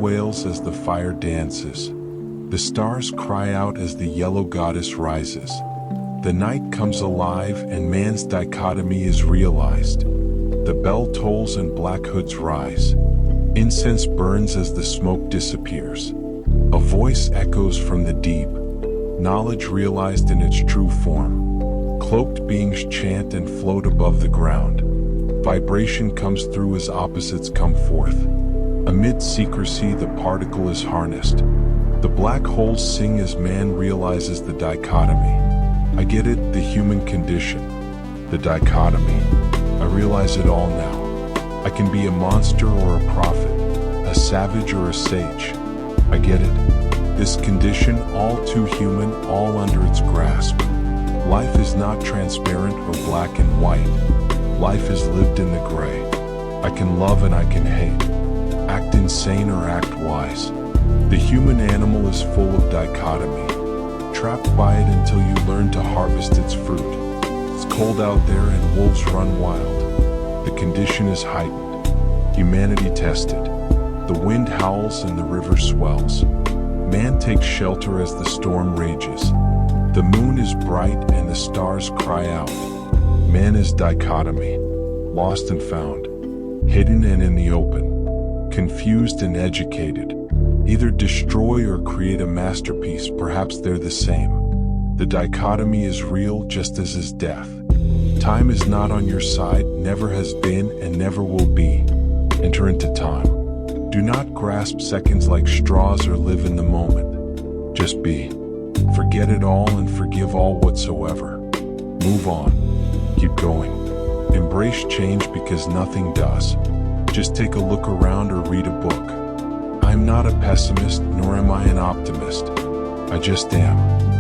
wails as the fire dances. The stars cry out as the yellow goddess rises. The night comes alive and man's dichotomy is realized. The bell tolls and black hoods rise. Incense burns as the smoke disappears. A voice echoes from the deep, knowledge realized in its true form. Cloaked beings chant and float above the ground. Vibration comes through as opposites come forth. Amid secrecy, the particle is harnessed. The black holes sing as man realizes the dichotomy. I get it, the human condition, the dichotomy. I realize it all now. I can be a monster or a prophet, a savage or a sage. I get it. This condition, all too human, all under its grasp. Life is not transparent or black and white. Life is lived in the gray. I can love and I can hate. Act insane or act wise. The human animal is full of dichotomy. Trapped by it until you learn to harvest its fruit. It's cold out there and wolves run wild. The condition is heightened. Humanity tested. The wind howls and the river swells. Man takes shelter as the storm rages. The moon is bright and the stars cry out. Man is dichotomy, lost and found, hidden and in the open, confused and educated. Either destroy or create a masterpiece, perhaps they're the same. The dichotomy is real just as is death. Time is not on your side, never has been and never will be. Enter into time. Do not grasp seconds like straws or live in the moment. Just be. Forget it all and forgive all whatsoever. Move on. Keep going. Embrace change because nothing does. Just take a look around or read a book. I'm not a pessimist, nor am I an optimist. I just am.